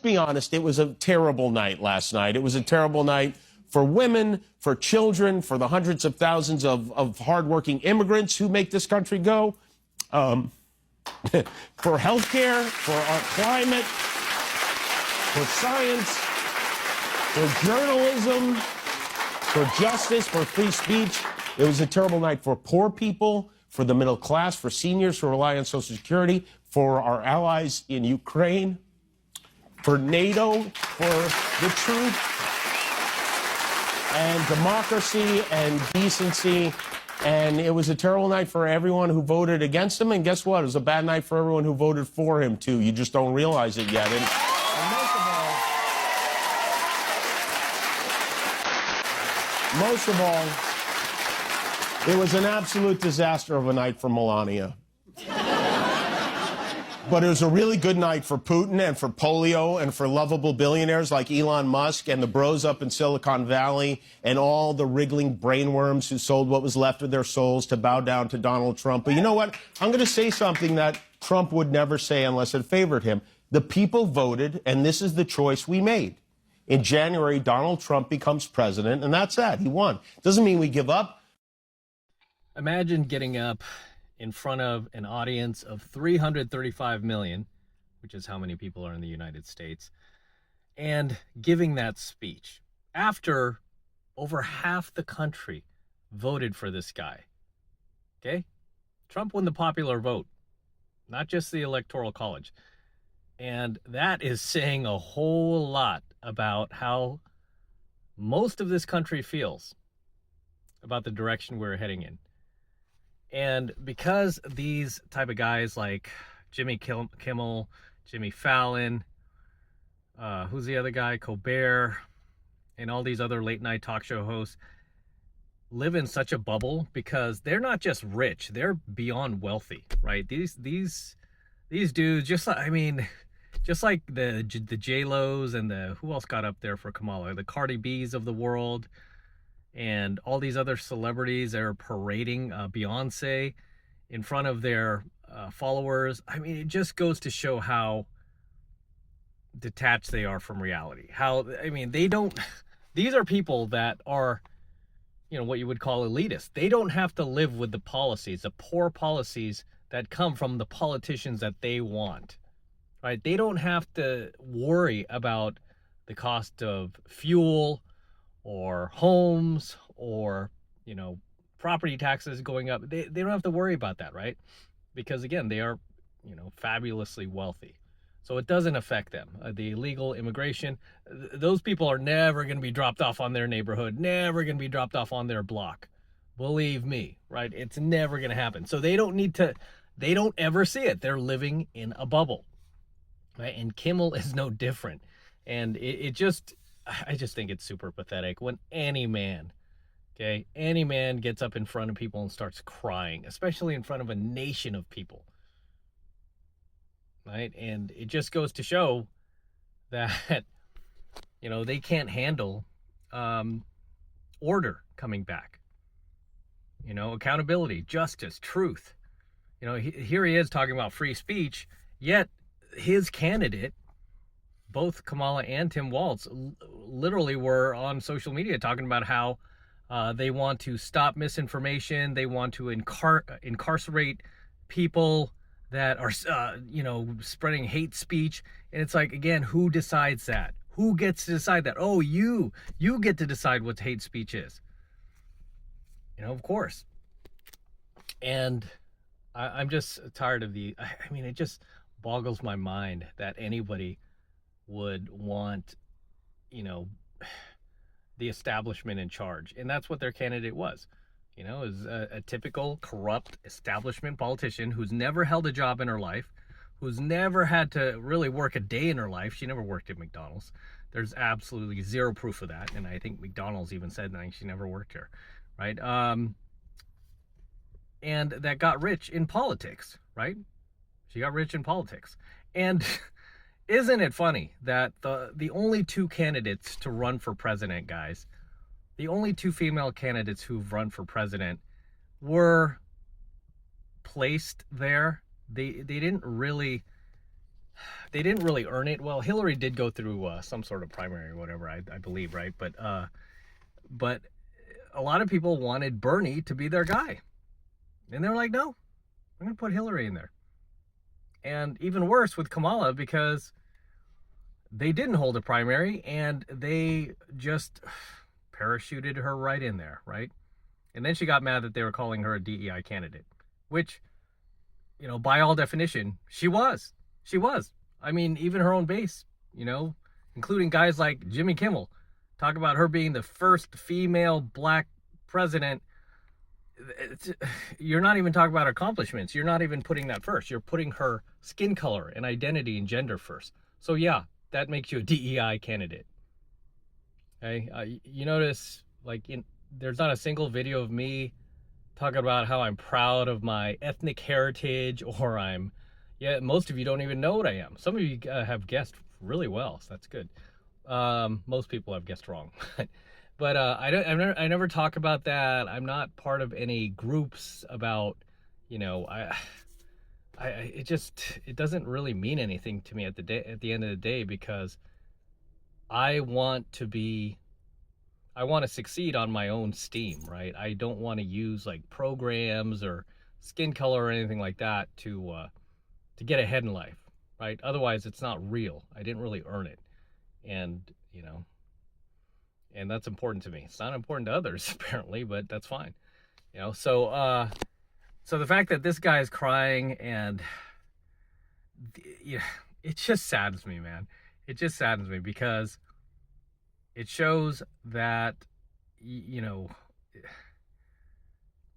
be honest, it was a terrible night last night. It was a terrible night for women, for children, for the hundreds of thousands of hardworking immigrants who make this country go, for healthcare, for our climate, for science, for journalism, for justice, for free speech. It was a terrible night for poor people, for the middle class, for seniors who rely on Social Security, for our allies in Ukraine, for NATO, for the truth and democracy and decency. And it was a terrible night for everyone who voted against him. And guess what? It was a bad night for everyone who voted for him, too. You just don't realize it yet. And most of all, it was an absolute disaster of a night for Melania. But it was a really good night for Putin and for polio and for lovable billionaires like Elon Musk and the bros up in Silicon Valley and all the wriggling brainworms who sold what was left of their souls to bow down to Donald Trump. But you know what? I'm going to say something that Trump would never say unless it favored him. The people voted, and this is the choice we made. In January, Donald Trump becomes president, and that's that. He won. Doesn't mean we give up. Imagine getting up in front of an audience of 335 million, which is how many people are in the United States, and giving that speech after over half the country voted for this guy. Okay? Trump won the popular vote, not just the Electoral College. And that is saying a whole lot about how most of this country feels about the direction we're heading in. And because these type of guys like Jimmy Kimmel, Jimmy Fallon, who's the other guy, Colbert, and all these other late night talk show hosts live in such a bubble because they're not just rich, they're beyond wealthy, right? These dudes, just like the J-Los and the, who else got up there for Kamala? The Cardi B's of the world. And all these other celebrities that are parading Beyonce in front of their followers. I mean, it just goes to show how detached they are from reality. These are people that are, what you would call elitist. They don't have to live with the policies, the poor policies that come from the politicians that they want, right? They don't have to worry about the cost of fuel, or homes, or, property taxes going up. They don't have to worry about that, right? Because, again, they are, fabulously wealthy. So it doesn't affect them. The illegal immigration, those people are never going to be dropped off on their neighborhood, never going to be dropped off on their block. Believe me, right? It's never going to happen. So they don't ever see it. They're living in a bubble, right? And Kimmel is no different. And I just think it's super pathetic when any man gets up in front of people and starts crying, especially in front of a nation of people, right? And it just goes to show that, they can't handle order coming back, accountability, justice, truth. Here he is talking about free speech, yet his candidate, both Kamala and Tim Walz, literally were on social media talking about how they want to stop misinformation. They want to incarcerate people that are, spreading hate speech. And it's like, again, who decides that? Who gets to decide that? Oh, you get to decide what hate speech is. Of course. And I'm just tired of it just boggles my mind that anybody would want, the establishment in charge. And that's what their candidate was. Is a typical corrupt establishment politician who's never held a job in her life, who's never had to really work a day in her life. She never worked at McDonald's. There's absolutely zero proof of that. And I think McDonald's even said that she never worked here, right? And that got rich in politics, right? She got rich in politics. And isn't it funny that the only two candidates to run for president, guys, the only two female candidates who've run for president were placed there. They didn't really they didn't really earn it. Well, Hillary did go through some sort of primary or whatever, I believe, right? But a lot of people wanted Bernie to be their guy, and they were like, no, I'm gonna put Hillary in there. And even worse with Kamala, because they didn't hold a primary and they just parachuted her right in there, right? And then she got mad that they were calling her a DEI candidate, which, you know, by all definition, she was. She was. I mean, even her own base, you know, including guys like Jimmy Kimmel, talk about her being the first female black president. You're not even talking about accomplishments. You're not even putting that first. You're putting her skin color and identity and gender first. So yeah, that makes you a DEI candidate. Okay, you notice like there's not a single video of me talking about how I'm proud of my ethnic heritage, or most of you don't even know what I am. Some of you have guessed really well, so that's good. Most people have guessed wrong. But I never talk about that. I'm not part of any groups about, you know, it doesn't really mean anything to me at the end of the day, because I want to succeed on my own steam, right? I don't want to use like programs or skin color or anything like that to get ahead in life, right? Otherwise, it's not real. I didn't really earn it, and you know, and that's important to me. It's not important to others apparently, but that's fine, you know. So the fact that this guy is crying, and yeah, it just saddens me, man. It just saddens me, because it shows that, you know,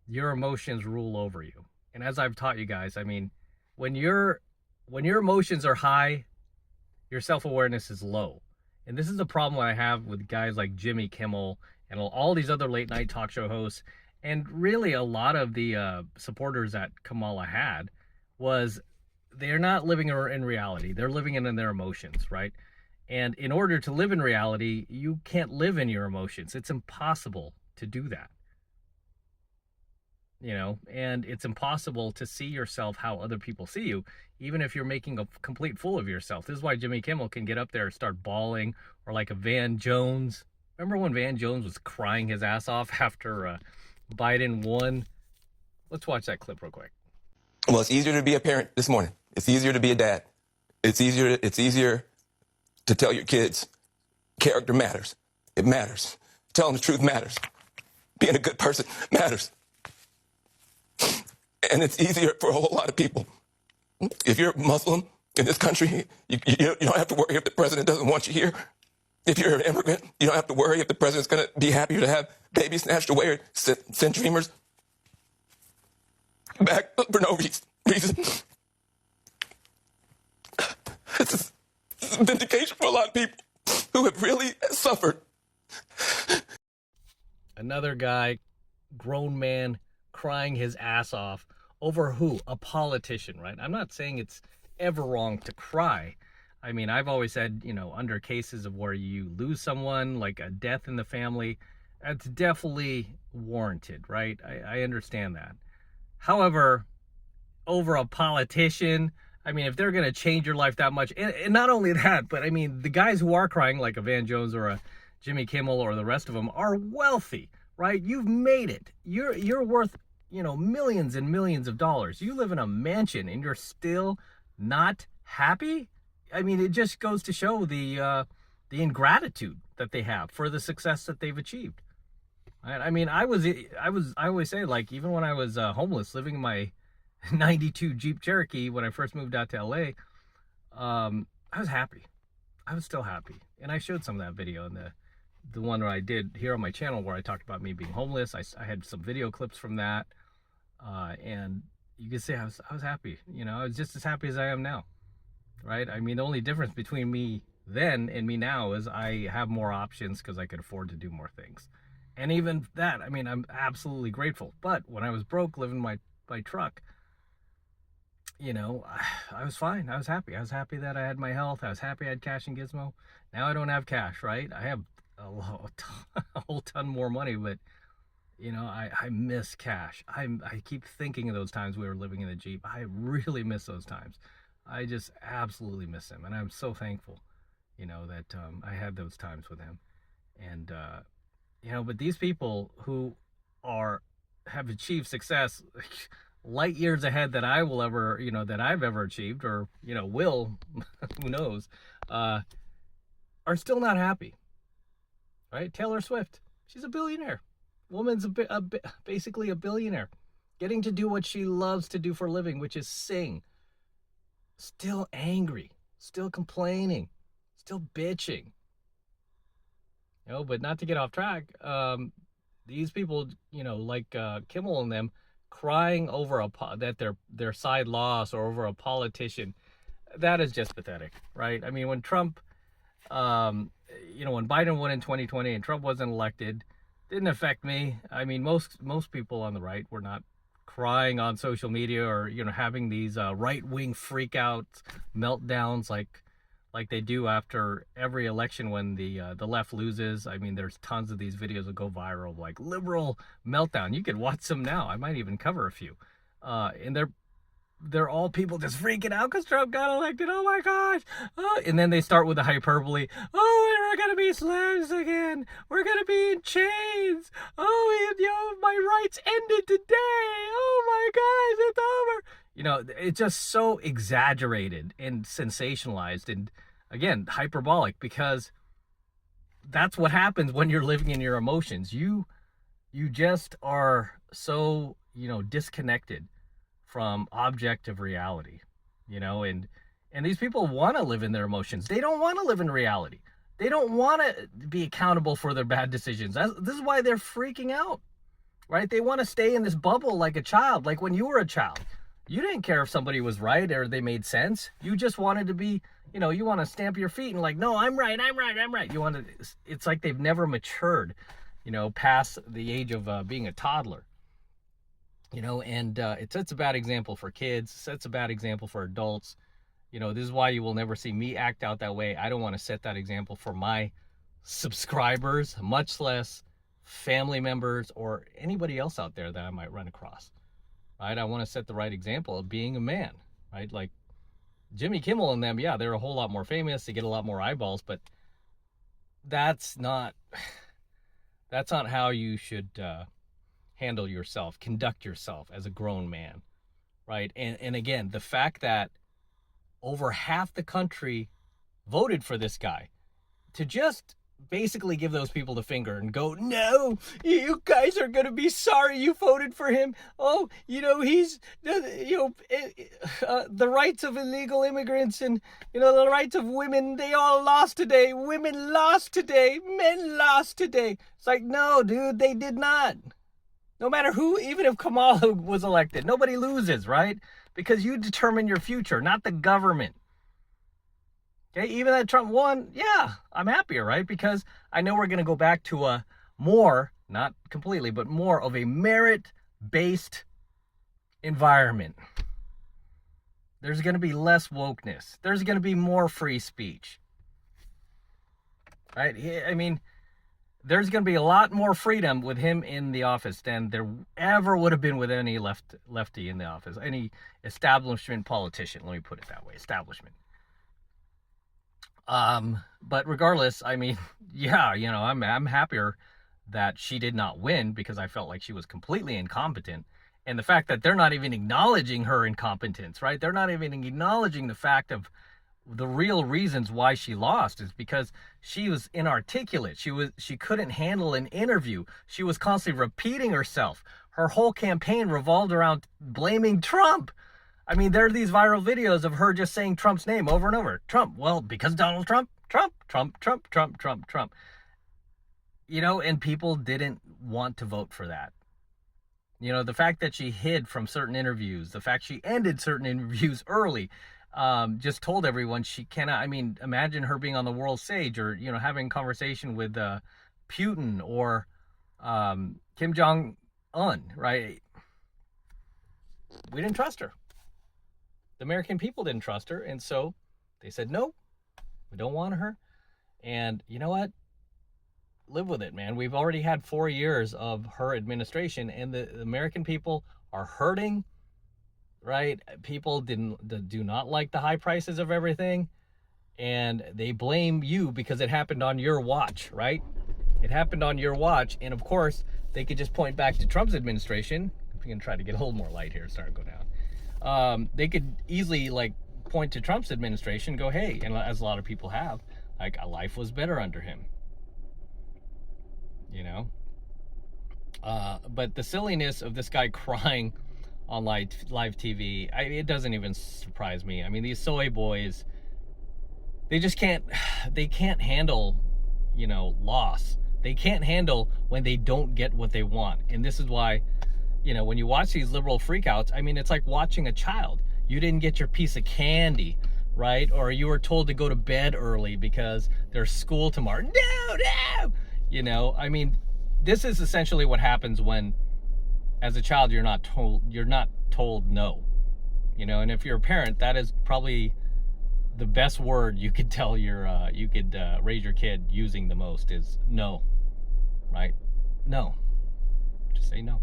your emotions rule over you. And as I've taught you guys, I mean, when your emotions are high, your self-awareness is low. And this is the problem I have with guys like Jimmy Kimmel and all these other late night talk show hosts. And really a lot of the supporters that Kamala had was, they're not living in reality. They're living in their emotions, right? And in order to live in reality, you can't live in your emotions. It's impossible to do that. You know, and it's impossible to see yourself how other people see you, even if you're making a complete fool of yourself. This is why Jimmy Kimmel can get up there and start bawling, or like a Van Jones. Remember when Van Jones was crying his ass off after Biden won? Let's watch that clip real quick. Well, it's easier to be a parent this morning. It's easier to be a dad. It's easier to tell your kids character matters. It matters. Telling the truth matters. Being a good person matters. And it's easier for a whole lot of people. If you're Muslim in this country, you don't have to worry if the president doesn't want you here. If you're an immigrant, you don't have to worry if the president's going to be happier to have babies snatched away or send dreamers back for no reason. It's a vindication for a lot of people who have really suffered. Another guy, grown man, crying his ass off over who? A politician, right? I'm not saying it's ever wrong to cry. I mean, I've always said, you know, under cases of where you lose someone, like a death in the family, that's definitely warranted, right? I understand that. However, over a politician, I mean, if they're going to change your life that much, and not only that, but I mean, the guys who are crying, like a Van Jones or a Jimmy Kimmel or the rest of them, are wealthy, right? You've made it. You're worth, you know, millions and millions of dollars. You live in a mansion and you're still not happy? I mean, it just goes to show the ingratitude that they have for the success that they've achieved. Right? I mean, I always say, like, even when I was homeless, living in my 92 Jeep Cherokee when I first moved out to LA, I was happy. I was still happy. And I showed some of that video in the one that I did here on my channel where I talked about me being homeless. I had some video clips from that. And you can see I was happy. You know, I was just as happy as I am now. Right? I mean, the only difference between me then and me now is I have more options because I could afford to do more things. And even that, I mean, I'm absolutely grateful. But when I was broke, living my truck, you know, I was fine. I was happy. I was happy that I had my health. I was happy I had cash in Gizmo. Now I don't have cash, right? I have a whole ton more money, but, you know, I miss cash. I keep thinking of those times we were living in the Jeep. I really miss those times. I just absolutely miss him, and I'm so thankful, that I had those times with him. And but these people who have achieved success light years ahead that I will ever, that I've ever achieved, or will, who knows, are still not happy. Right? Taylor Swift, she's a billionaire. Woman's basically a billionaire, getting to do what she loves to do for a living, which is sing. Still angry, still complaining, still bitching. But not to get off track, these people, like Kimmel and them, crying over that their side lost, or over a politician, that is just pathetic, right? I mean, when Trump, when Biden won in 2020 and Trump wasn't elected, didn't affect me. I mean, most people on the right were not crying on social media, or having these right-wing freakouts, meltdowns like they do after every election when the left loses. I mean, there's tons of these videos that go viral, like liberal meltdown. You could watch them now. I might even cover a few. And they're all people just freaking out because Trump got elected. Oh my gosh. Oh, and then they start with the hyperbole. Oh, we're going to be slaves again. We're going to be in chains. Oh, my rights ended today. Oh my gosh, it's over. It's just so exaggerated and sensationalized, and again, hyperbolic, because that's what happens when you're living in your emotions. You just are so, disconnected from objective reality, and these people want to live in their emotions. They don't want to live in reality. They don't want to be accountable for their bad decisions. This is why they're freaking out, right? They want to stay in this bubble like a child, like when you were a child. You didn't care if somebody was right or they made sense. You just wanted to be, you want to stamp your feet and like, no, I'm right. It's like they've never matured, past the age of being a toddler. And it sets a bad example for kids, sets a bad example for adults. This is why you will never see me act out that way. I don't want to set that example for my subscribers, much less family members or anybody else out there that I might run across. Right? I want to set the right example of being a man, right? Like Jimmy Kimmel and them, yeah, they're a whole lot more famous. They get a lot more eyeballs, but that's not how you should handle yourself, conduct yourself as a grown man, right? And again, the fact that over half the country voted for this guy, to just basically give those people the finger and go, no, you guys are going to be sorry you voted for him. Oh, he's, the rights of illegal immigrants and, the rights of women, they all lost today. Women lost today. Men lost today. It's like, no, dude, they did not. No matter who, even if Kamala was elected, nobody loses, right? Because you determine your future, not the government. Okay, even that Trump won, yeah, I'm happier, right? Because I know we're going to go back to a more, not completely, but more of a merit-based environment. There's going to be less wokeness. There's going to be more free speech. Right? I mean, there's going to be a lot more freedom with him in the office than there ever would have been with any lefty in the office, any establishment politician, let me put it that way, establishment. But regardless, I mean, yeah, I'm happier that she did not win, because I felt like she was completely incompetent. And the fact that they're not even acknowledging her incompetence, right? They're not even acknowledging the fact of the real reasons why she lost is because she was inarticulate. She couldn't handle an interview. She was constantly repeating herself. Her whole campaign revolved around blaming Trump. I mean, there are these viral videos of her just saying Trump's name over and over. Trump, well, because Donald Trump. And people didn't want to vote for that. The fact that she hid from certain interviews, the fact she ended certain interviews early, just told everyone she cannot. I mean, imagine her being on the world stage, or, having a conversation with Putin or Kim Jong-un, right? We didn't trust her. The American people didn't trust her, and so they said, no, we don't want her. And you know what? Live with it, man. We've already had 4 years of her administration, and the American people are hurting. right? People do not like the high prices of everything, and they blame you because it happened on your watch, right? It happened on your watch, and of course, they could just point back to Trump's administration. If you can try to get a little more light here, start to go down. They could easily like point to Trump's administration, go, hey, and as a lot of people have, like, a life was better under him, you know. But the silliness of this guy crying on live TV, it doesn't even surprise me. I mean, these soy boys, they can't handle, you know, loss. They can't handle when they don't get what they want. And this is why, you know, when you watch these liberal freakouts, I mean, it's like watching a child. You didn't get your piece of candy, right? Or you were told to go to bed early because there's school tomorrow. No! You know, I mean, this is essentially what happens when, as a child, you're not told no. You know, and if you're a parent, that is probably the best word you could tell raise your kid using the most is no, right? No. Just say no.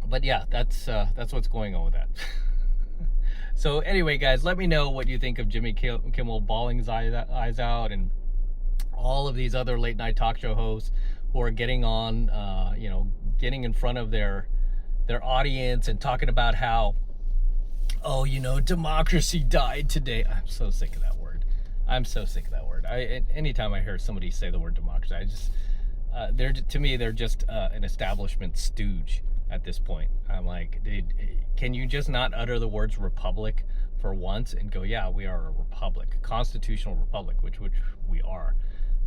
But yeah, that's what's going on with that. So anyway, guys, let me know what you think of Jimmy Kimmel bawling his eyes out, and all of these other late night talk show hosts who are getting on, you know, getting in front of their audience and talking about how, oh, you know, democracy died today. I'm so sick of that word. Anytime I hear somebody say the word democracy, I just, to me, they're just an establishment stooge at this point. I'm like, dude, can you just not utter the words republic for once and go, yeah, we are a republic, constitutional republic, which we are,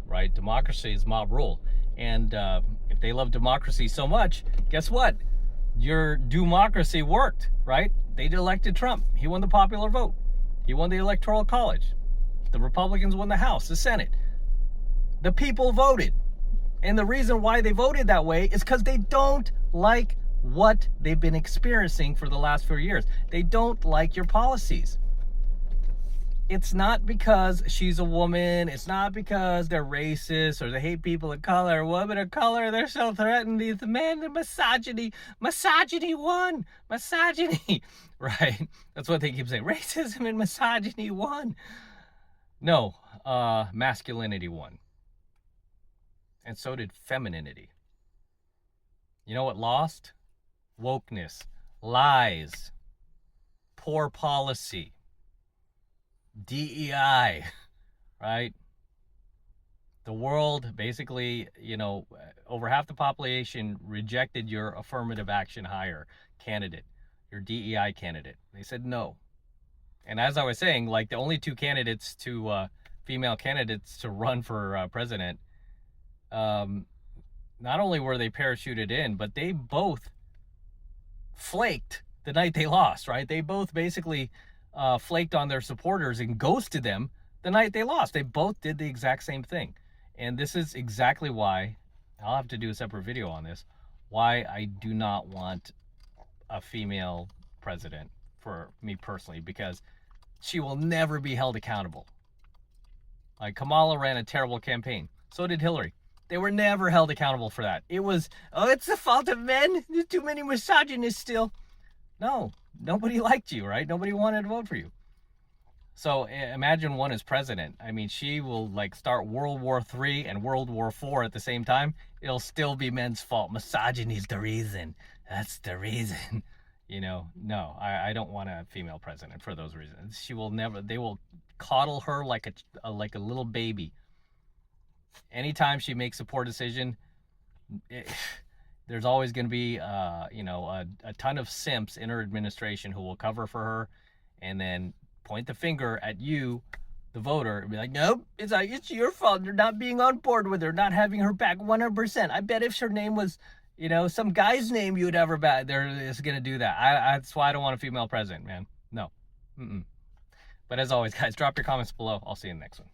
right? Democracy is mob rule. And if they love democracy so much, guess what? Your democracy worked, right? They elected Trump. He won the popular vote. He won the Electoral College. The Republicans won the House, the Senate. The people voted. And the reason why they voted that way is because they don't like what they've been experiencing for the last few years. They don't like your policies. It's not because she's a woman. It's not because they're racist or they hate people of color. Women of color, they're so threatened. The man, the misogyny won. Misogyny, right? That's what they keep saying. Racism and misogyny won. No, masculinity won. And so did femininity. You know what lost? Wokeness, lies, poor policy, DEI, right? The world basically, you know, over half the population rejected your affirmative action hire candidate, your DEI candidate. They said no. And as I was saying, like, the only two candidates female candidates to run for president, not only were they parachuted in, but they both flaked the night they lost, right? They both basically flaked on their supporters and ghosted them the night they lost. They both did the exact same thing. And this is exactly why, I'll have to do a separate video on this, why I do not want a female president for me personally, because she will never be held accountable. Like, Kamala ran a terrible campaign. So did Hillary. They were never held accountable for that. It was, oh, it's the fault of men. There's too many misogynists still. No, nobody liked you, right? Nobody wanted to vote for you. So imagine one as president. I mean, she will like start World War III and World War IV at the same time. It'll still be men's fault. Misogyny's the reason. That's the reason. You know, no, I don't want a female president for those reasons. She will never, they will coddle her like a little baby. Anytime she makes a poor decision, there's always going to be, a ton of simps in her administration who will cover for her and then point the finger at you, the voter, and be like, nope, it's your fault. You're not being on board with her, not having her back 100%. I bet if her name was, some guy's name, you would have her back. They're going to do that. That's why I don't want a female president, man. No. But as always, guys, drop your comments below. I'll see you in the next one.